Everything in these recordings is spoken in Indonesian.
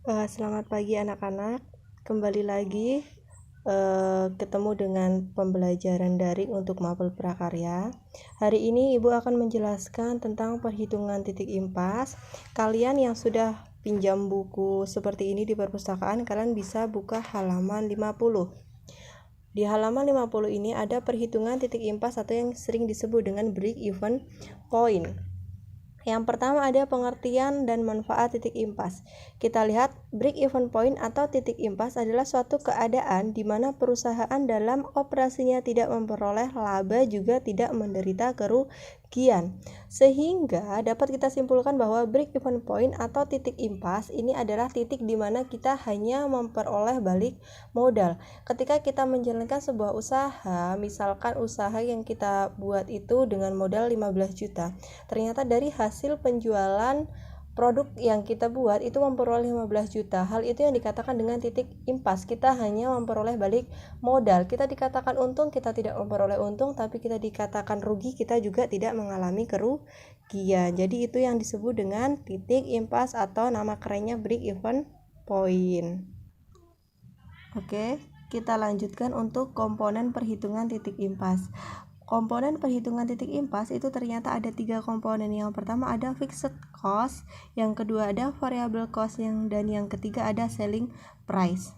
Selamat pagi anak-anak. Kembali lagi ketemu dengan pembelajaran daring untuk mapel prakarya. Hari ini Ibu akan menjelaskan tentang perhitungan titik impas. Kalian yang sudah pinjam buku seperti ini di perpustakaan, kalian bisa buka halaman 50. Di halaman 50 ini ada perhitungan titik impas atau yang sering disebut dengan break-even point. Yang pertama ada pengertian dan manfaat titik impas. Kita lihat break-even point atau titik impas adalah suatu keadaan di mana perusahaan dalam operasinya tidak memperoleh laba juga tidak menderita kerugian. Sehingga dapat kita simpulkan bahwa break-even point atau titik impas ini adalah titik di mana kita hanya memperoleh balik modal. Ketika kita menjalankan sebuah usaha, misalkan usaha yang kita buat itu dengan modal 15 juta. Ternyata dari hasil penjualan produk yang kita buat itu memperoleh 15 juta. Hal itu yang dikatakan dengan titik impas. Kita hanya memperoleh balik modal. Kita dikatakan untung, kita tidak memperoleh untung, tapi kita dikatakan rugi, kita juga tidak mengalami kerugian. Jadi itu yang disebut dengan titik impas atau nama kerennya break even point. Oke, kita lanjutkan untuk komponen perhitungan titik impas. Komponen perhitungan titik impas itu ternyata ada 3 komponen. Yang pertama ada fixed cost, yang kedua ada variable cost, dan yang ketiga ada selling price.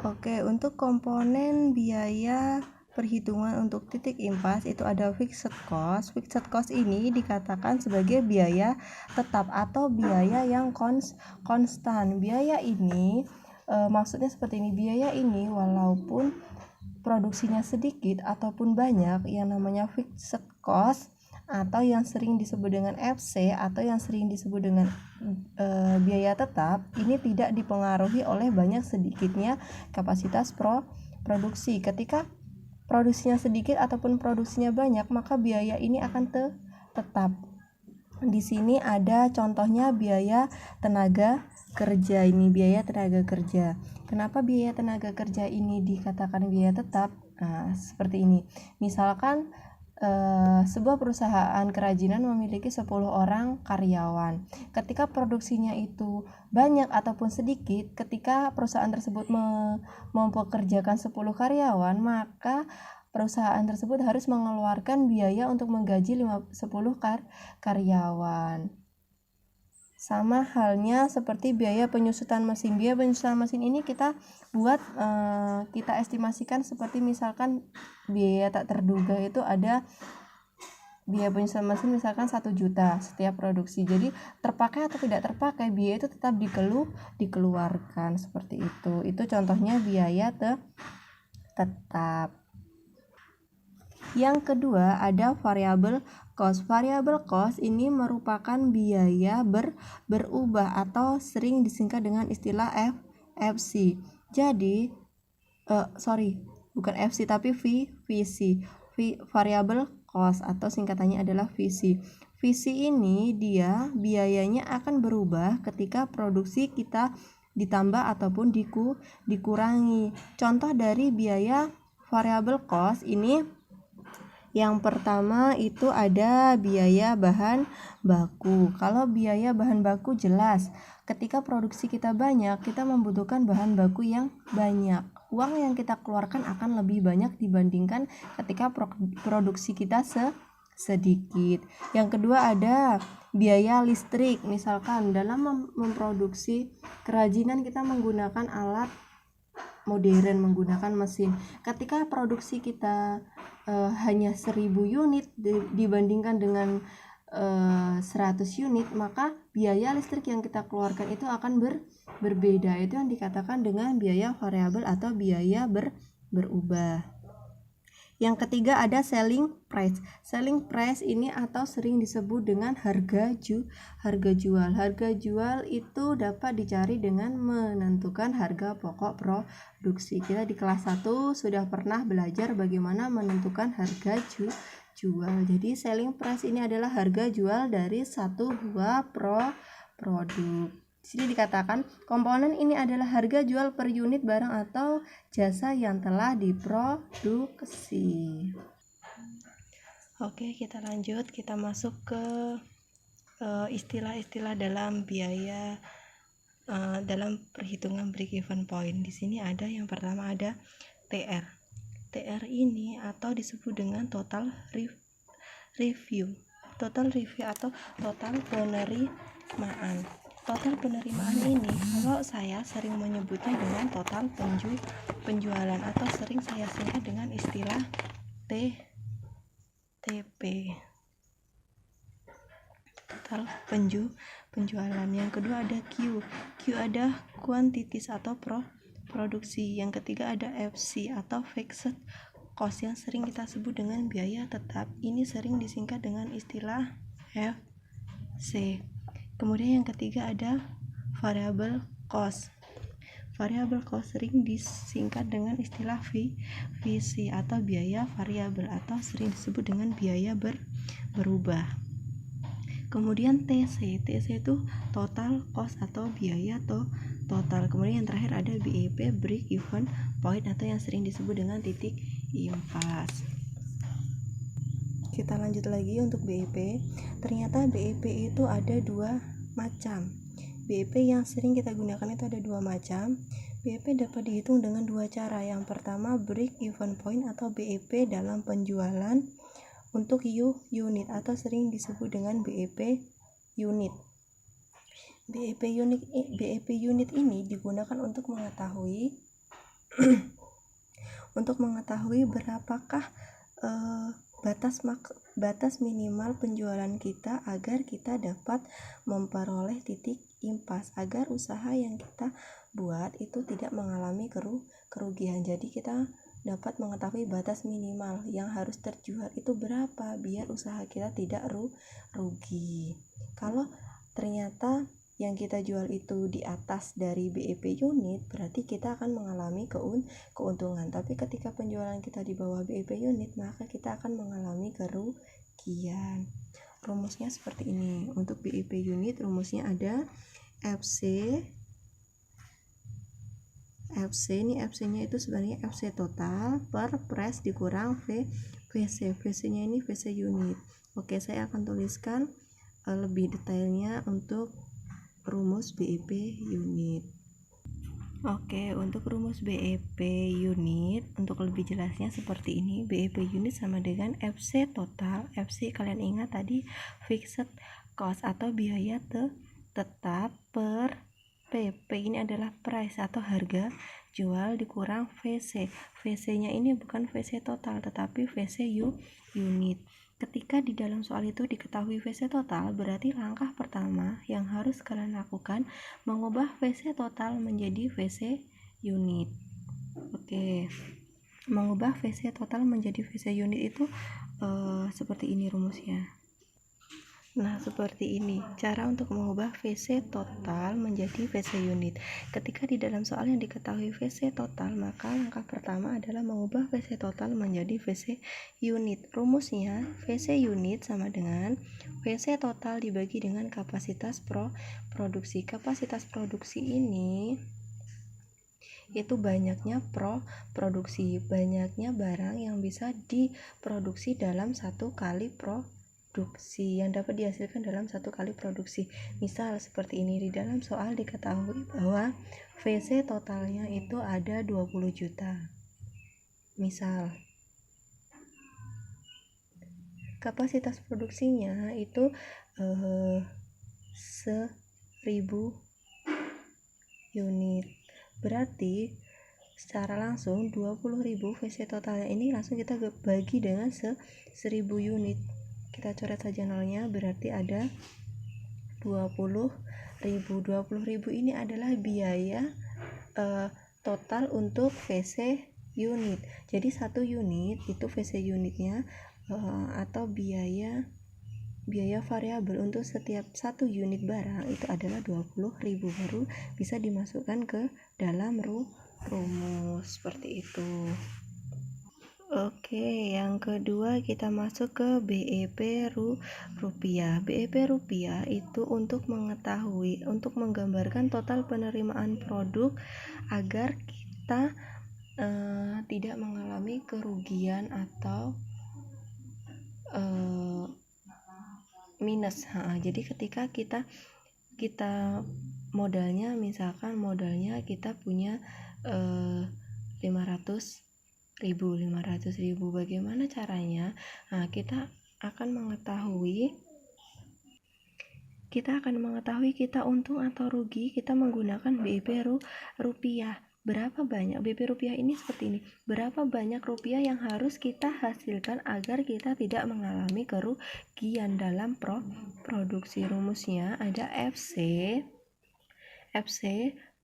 Oke, untuk komponen biaya perhitungan untuk titik impas itu ada fixed cost. Fixed cost ini dikatakan sebagai biaya tetap atau biaya yang konstan. Biaya ini maksudnya seperti ini. Biaya ini walaupun produksinya sedikit ataupun banyak, yang namanya fixed cost atau yang sering disebut dengan FC atau yang sering disebut dengan biaya tetap, ini tidak dipengaruhi oleh banyak sedikitnya kapasitas produksi. Ketika produksinya sedikit ataupun produksinya banyak, maka biaya ini akan tetap. Di sini ada contohnya biaya tenaga kerja. Ini biaya tenaga kerja. Kenapa biaya tenaga kerja ini dikatakan biaya tetap? Nah, seperti ini. Misalkan sebuah perusahaan kerajinan memiliki 10 orang karyawan. Ketika produksinya itu banyak ataupun sedikit, ketika perusahaan tersebut mempekerjakan 10 karyawan, maka perusahaan tersebut harus mengeluarkan biaya untuk menggaji 10 karyawan. Sama halnya seperti biaya penyusutan mesin. Biaya penyusutan mesin ini kita buat kita estimasikan seperti misalkan biaya tak terduga itu ada biaya penyusutan mesin misalkan 1 juta setiap produksi. Jadi terpakai atau tidak terpakai, biaya itu tetap dikeluarkan seperti itu. Itu contohnya biaya tetap. Yang kedua ada variable cost. Variable cost ini merupakan biaya berubah atau sering disingkat dengan istilah FC. Jadi bukan FC tapi VC. Variable cost atau singkatannya adalah VC. VC ini dia biayanya akan berubah ketika produksi kita ditambah ataupun dikurangi. Contoh dari biaya variable cost ini, yang pertama itu ada biaya bahan baku. Kalau biaya bahan baku jelas, ketika produksi kita banyak, kita membutuhkan bahan baku yang banyak. Uang yang kita keluarkan akan lebih banyak dibandingkan ketika produksi kita sedikit. Yang kedua ada biaya listrik. Misalkan dalam memproduksi kerajinan kita menggunakan alat modern, menggunakan mesin. Ketika produksi kita hanya 1000 unit dibandingkan dengan 100 unit, maka biaya listrik yang kita keluarkan itu akan berbeda. Itu yang dikatakan dengan biaya variabel atau biaya berubah. Yang ketiga ada selling price. Selling price ini atau sering disebut dengan harga jual. Harga jual itu dapat dicari dengan menentukan harga pokok produksi. Kita di kelas 1 sudah pernah belajar bagaimana menentukan harga jual. Jadi selling price ini adalah harga jual dari satu buah produk. Di sini dikatakan komponen ini adalah harga jual per unit barang atau jasa yang telah diproduksi. Oke, kita lanjut. Kita masuk ke istilah-istilah dalam biaya dalam perhitungan break even point. Di sini ada yang pertama ada TR. TR ini atau disebut dengan total review. Total review atau total penerimaan. Total penerimaan ini kalau saya sering menyebutnya dengan total penjualan atau sering saya singkat dengan istilah TP. Total penjualan. Yang kedua ada Q ada quantities atau produksi. Yang ketiga ada FC atau fixed cost yang sering kita sebut dengan biaya tetap. Ini sering disingkat dengan istilah FC. Kemudian yang ketiga ada variable cost. Variable cost sering disingkat dengan istilah VC atau biaya variabel atau sering disebut dengan biaya berubah. Kemudian TC itu total cost atau biaya total. Kemudian yang terakhir ada BEP, break even point atau yang sering disebut dengan titik impas. Kita lanjut lagi untuk BEP. Ternyata BEP itu ada dua macam. BEP yang sering kita gunakan itu ada dua macam. BEP dapat dihitung dengan dua cara. Yang pertama break even point atau BEP dalam penjualan untuk unit atau sering disebut dengan BEP unit. BEP unit ini digunakan untuk mengetahui berapakah batas minimal penjualan kita agar kita dapat memperoleh titik impas, agar usaha yang kita buat itu tidak mengalami kerugian. Jadi kita dapat mengetahui batas minimal yang harus terjual itu berapa biar usaha kita tidak rugi. Kalau ternyata yang kita jual itu di atas dari BEP unit, berarti kita akan mengalami keuntungan. Tapi ketika penjualan kita di bawah BEP unit, maka kita akan mengalami kerugian. Rumusnya seperti ini. Untuk BEP unit rumusnya ada FC ini FC-nya itu sebenarnya FC total per price dikurang VC. VC-nya ini VC unit. Oke, saya akan tuliskan lebih detailnya untuk rumus BEP unit. Oke, untuk rumus BEP unit untuk lebih jelasnya seperti ini. BEP unit sama dengan FC total. FC kalian ingat tadi fixed cost atau biaya tetap per PP ini adalah price atau harga jual dikurang VC. VC-nya ini bukan VC total tetapi VC unit. Ketika di dalam soal itu diketahui VC total, berarti langkah pertama yang harus kalian lakukan mengubah VC total menjadi VC unit. Oke. Mengubah VC total menjadi VC unit itu seperti ini rumusnya. Nah, seperti ini cara untuk mengubah VC total menjadi VC unit. Ketika di dalam soal yang diketahui VC total, maka langkah pertama adalah mengubah VC total menjadi VC unit. Rumusnya VC unit sama dengan VC total dibagi dengan kapasitas produksi. Kapasitas produksi ini itu banyaknya produksi, banyaknya barang yang bisa diproduksi dalam satu kali produksi yang dapat dihasilkan dalam satu kali produksi. Misal seperti ini, di dalam soal diketahui bahwa VC totalnya itu ada 20 juta. Misal kapasitas produksinya itu 1000 unit. Berarti secara langsung 20.000 VC totalnya ini langsung kita bagi dengan 1000 unit. Kita coret saja nolnya, berarti ada 20.000. 20.000 ini adalah biaya total untuk VC unit. Jadi satu unit itu VC unitnya atau biaya variabel untuk setiap satu unit barang itu adalah 20.000, baru bisa dimasukkan ke dalam rumus seperti itu. Oke, yang kedua kita masuk ke BEP rupiah. BEP rupiah itu untuk menggambarkan total penerimaan produk agar kita tidak mengalami kerugian atau minus. Jadi ketika kita kita modalnya, misalkan modalnya kita punya 500.000. Bagaimana caranya? Nah, kita akan mengetahui kita untung atau rugi kita menggunakan BIP rupiah. Berapa banyak BIP rupiah ini seperti ini. Berapa banyak rupiah yang harus kita hasilkan agar kita tidak mengalami kerugian dalam produksi. Rumusnya ada FC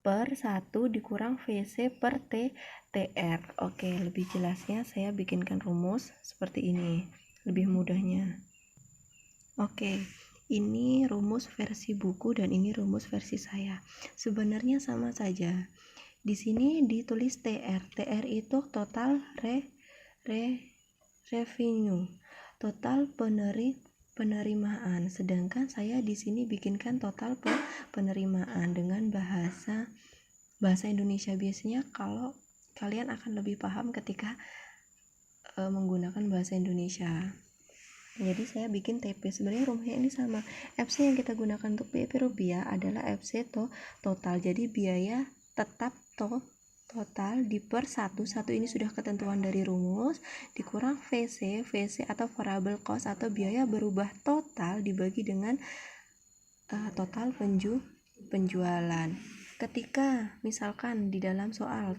per 1 dikurang VC per TR. Oke, lebih jelasnya saya bikinkan rumus seperti ini, lebih mudahnya. Oke, ini rumus versi buku dan ini rumus versi saya. Sebenarnya sama saja. Di sini ditulis TR. TR itu total revenue, total penerimaan. Sedangkan saya di sini bikinkan total penerimaan dengan bahasa Indonesia. Biasanya kalau kalian akan lebih paham ketika menggunakan bahasa Indonesia. Jadi saya bikin TP. Sebenarnya rumusnya ini sama. FC yang kita gunakan untuk BIP rupiah adalah FC total. Jadi biaya tetap total di per 1 ini sudah ketentuan dari rumus, dikurang VC atau variable cost atau biaya berubah total dibagi dengan total penjualan. Ketika misalkan di dalam soal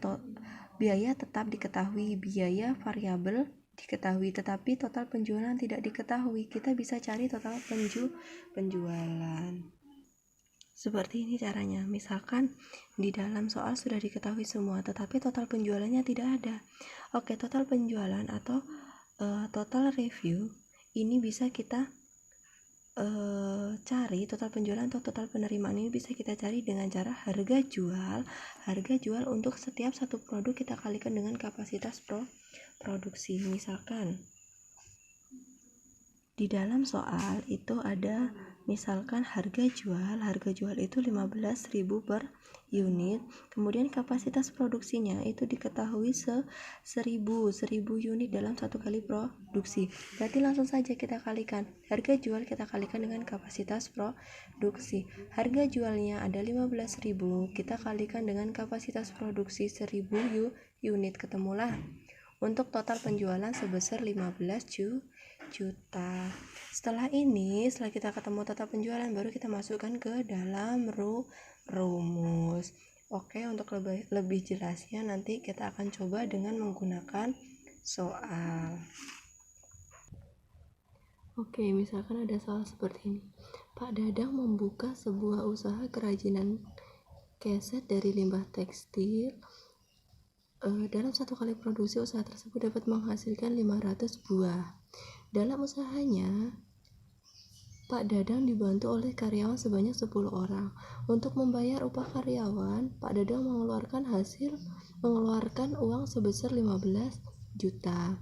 biaya tetap diketahui, biaya variabel diketahui, tetapi total penjualan tidak diketahui, kita bisa cari total penjualan. Seperti ini caranya. Misalkan di dalam soal sudah diketahui semua, tetapi total penjualannya tidak ada. Oke, total penjualan atau total review ini bisa kita cari. Total penjualan atau total penerimaan ini bisa kita cari dengan cara harga jual untuk setiap satu produk kita kalikan dengan kapasitas produksi. Misalkan di dalam soal itu ada misalkan harga jual itu 15.000 per unit, kemudian kapasitas produksinya itu diketahui 1000 unit dalam satu kali produksi. Berarti langsung saja kita kalikan harga jual, kita kalikan dengan kapasitas produksi. Harga jualnya ada 15.000, kita kalikan dengan kapasitas produksi 1000 unit, ketemulah untuk total penjualan sebesar 15 juta. Setelah kita ketemu total penjualan, baru kita masukkan ke dalam rumus. Oke, untuk lebih jelasnya nanti kita akan coba dengan menggunakan soal. Oke, misalkan ada soal seperti ini. Pak Dadang membuka sebuah usaha kerajinan keset dari limbah tekstil. Dalam satu kali produksi, usaha tersebut dapat menghasilkan 500 buah. Dalam usahanya, Pak Dadang dibantu oleh karyawan sebanyak 10 orang. Untuk membayar upah karyawan, Pak Dadang mengeluarkan uang sebesar 15 juta.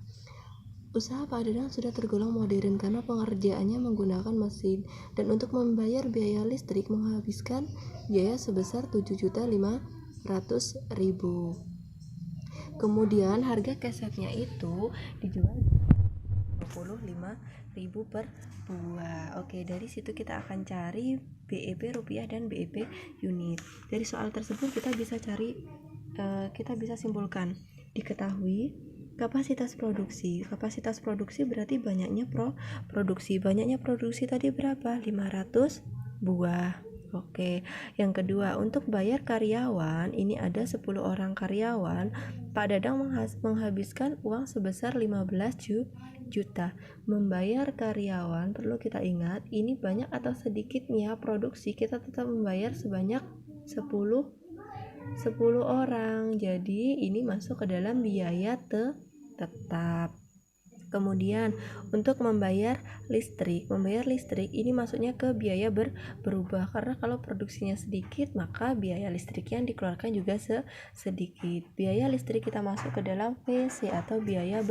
Usaha Pak Dadang sudah tergolong modern karena pengerjaannya menggunakan mesin, dan untuk membayar biaya listrik menghabiskan biaya sebesar 7.500.000. Kemudian harga kesetnya itu dijual 25.000 per buah. Oke, dari situ kita akan cari BEP rupiah dan BEP unit. Dari soal tersebut kita bisa simpulkan. Diketahui kapasitas produksi berarti banyaknya produksi. Banyaknya produksi tadi berapa? 500 buah. Oke, yang kedua, untuk bayar karyawan, ini ada 10 orang karyawan. Pak Dadang menghabiskan uang sebesar 15 juta. Membayar karyawan, perlu kita ingat, ini banyak atau sedikitnya produksi, kita tetap membayar sebanyak 10 orang. Jadi ini masuk ke dalam biaya tetap. Kemudian untuk membayar listrik ini masuknya ke biaya berubah, karena kalau produksinya sedikit maka biaya listrik yang dikeluarkan juga sedikit. Biaya listrik kita masuk ke dalam VC atau biaya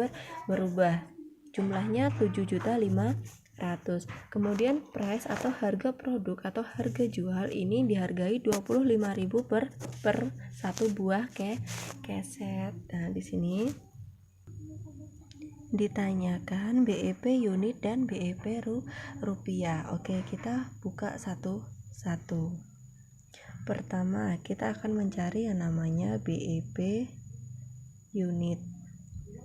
berubah, jumlahnya 7.500.000. Kemudian price atau harga produk atau harga jual ini dihargai 25.000 per satu buah keset. Nah, di sini ditanyakan BEP unit dan BEP rupiah. Oke, kita buka satu Pertama, kita akan mencari yang namanya BEP unit.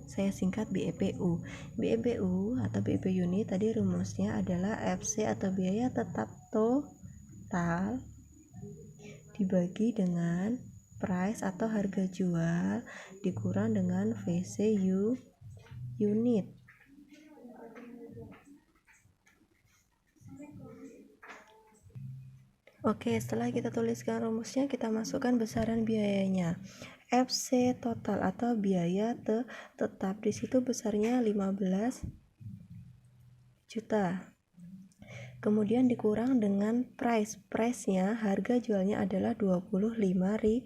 Saya singkat BEPU. BEPU atau BEP unit tadi rumusnya adalah FC atau biaya tetap total dibagi dengan price atau harga jual dikurang dengan VCU unit. Oke, setelah kita tuliskan rumusnya, kita masukkan besaran biayanya. FC total atau biaya tetap, di situ besarnya 15 juta. Kemudian dikurang dengan price-nya, harga jualnya adalah 25.000.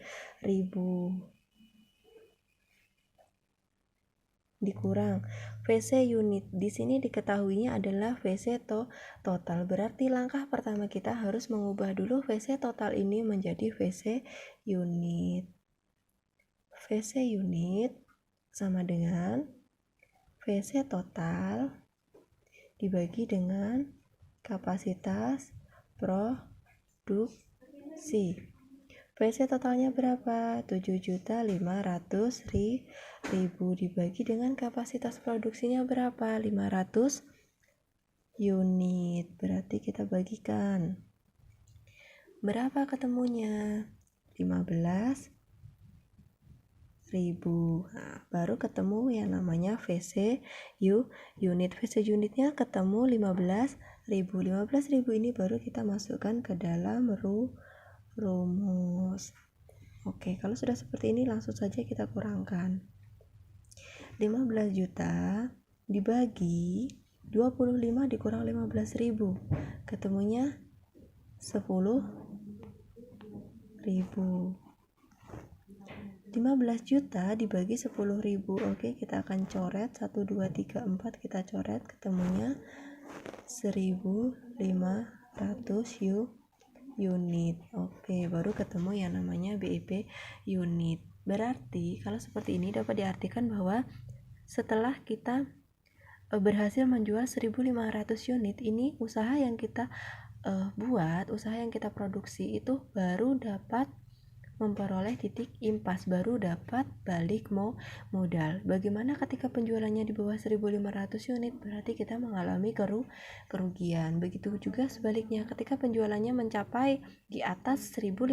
Dikurang VC unit. Di sini diketahuinya adalah VC total. Berarti langkah pertama kita harus mengubah dulu VC total ini menjadi VC unit. VC unit sama dengan VC total dibagi dengan kapasitas produksi. VC totalnya berapa? 7.500.000 dibagi dengan kapasitas produksinya berapa? 500 unit. Berarti kita bagikan. Berapa ketemunya? 15.000. Nah, baru ketemu yang namanya VC unit. VC unitnya ketemu 15.000. 15.000 ini baru kita masukkan ke dalam rumus. Oke, kalau sudah seperti ini langsung saja kita kurangkan. 15 juta dibagi 25 dikurang 15.000, ketemunya 10.000. 15 juta dibagi 10.000. Oke, kita akan coret 1 2 3 4, kita coret, ketemunya 1.500 unit. Oke, baru ketemu yang namanya BEP unit. Berarti kalau seperti ini dapat diartikan bahwa setelah kita berhasil menjual 1.500 unit, ini usaha yang kita usaha yang kita produksi itu baru dapat memperoleh titik impas, baru dapat balik modal. Bagaimana ketika penjualannya di bawah 1.500 unit? Berarti kita mengalami kerugian. Begitu juga sebaliknya, ketika penjualannya mencapai di atas 1.500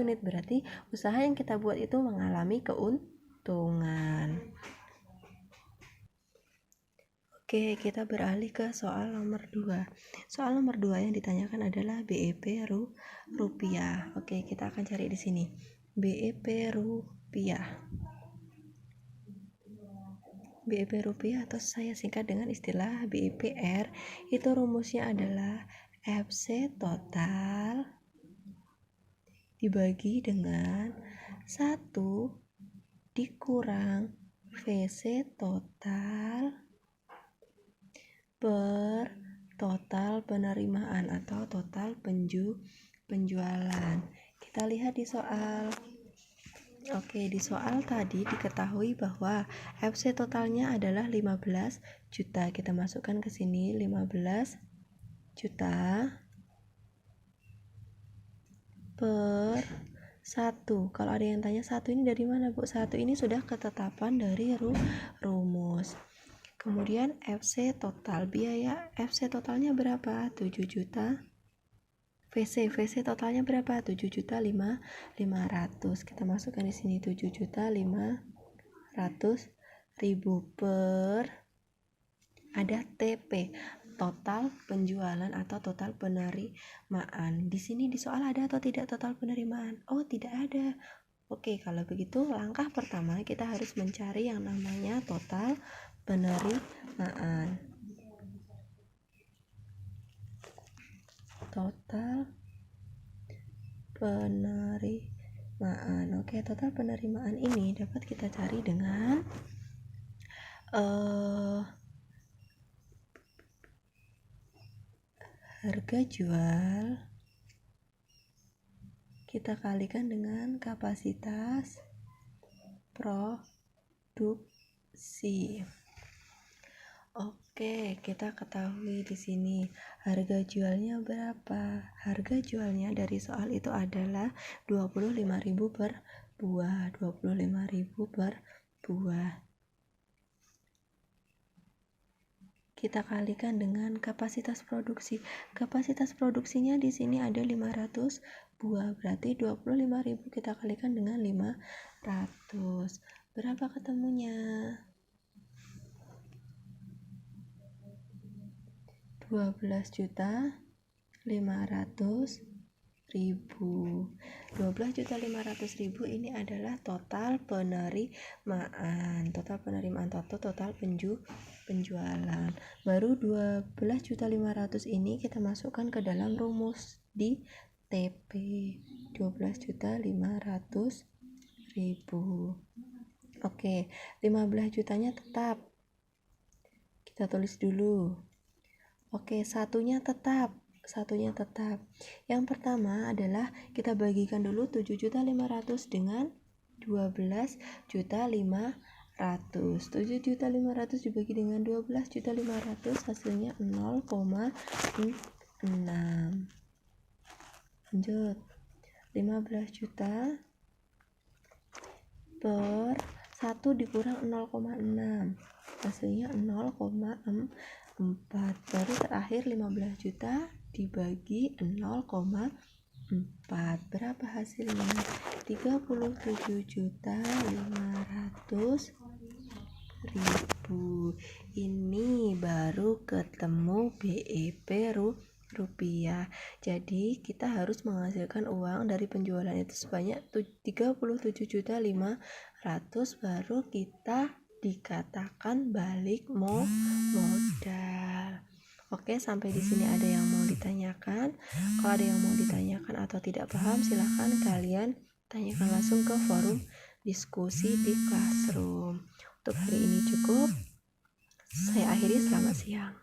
unit, berarti usaha yang kita buat itu mengalami keuntungan. Oke, kita beralih ke soal nomor 2. Soal nomor 2 yang ditanyakan adalah BEP rupiah. Oke, kita akan cari di sini. BEP rupiah. BEP rupiah atau saya singkat dengan istilah BEPR, itu rumusnya adalah FC total dibagi dengan 1 dikurang VC total per total penerimaan atau total penjualan. Kita lihat di soal. Oke, di soal tadi diketahui bahwa FC totalnya adalah 15 juta. Kita masukkan ke sini 15 juta per 1. Kalau ada yang tanya 1 ini dari mana, Bu? 1 ini sudah ketetapan dari rumus. Kemudian FC total, biaya FC totalnya berapa? 7 juta. VC totalnya berapa? 7.500.000. Kita masukkan di sini 7.500.000 per, ada TP, total penjualan atau total penerimaan. Di sini di soal ada atau tidak total penerimaan? Oh, tidak ada. Oke, kalau begitu langkah pertama kita harus mencari yang namanya total penerimaan. Total penerimaan. Oke, total penerimaan ini dapat kita cari dengan harga jual kita kalikan dengan kapasitas produksi. Oke. Oke, kita ketahui di sini harga jualnya berapa. Harga jualnya dari soal itu adalah 25.000 per buah, 25.000 per buah. Kita kalikan dengan kapasitas produksi. Kapasitas produksinya di sini ada 500 buah, berarti 25.000 kita kalikan dengan 500. Berapa ketemunya? 12.500.000. 12.500.000 ini adalah total penerimaan. Total penjualan. Baru 12.500.000 ini kita masukkan ke dalam rumus di TP. 12.500.000. Oke, 15 jutanya tetap. Kita tulis dulu. Oke, satunya tetap. Yang pertama adalah kita bagikan dulu 7.500.000 dengan 12.500.000. 7.500.000 dibagi dengan 12.500 hasilnya 0,6. Lanjut. 15 juta per 1 dikurang 0,6 hasilnya 0,4. Baru terakhir 15 juta dibagi 0,4. Berapa hasilnya? 37.500.000. Ini baru ketemu BEP rupiah. Jadi kita harus menghasilkan uang dari penjualan itu sebanyak 37.500.000 baru kita dikatakan balik modal. Oke, sampai di sini ada yang mau ditanyakan? Kalau ada yang mau ditanyakan atau tidak paham, silahkan kalian tanyakan langsung ke forum diskusi di Classroom. Untuk hari ini cukup. Saya akhiri, selamat siang.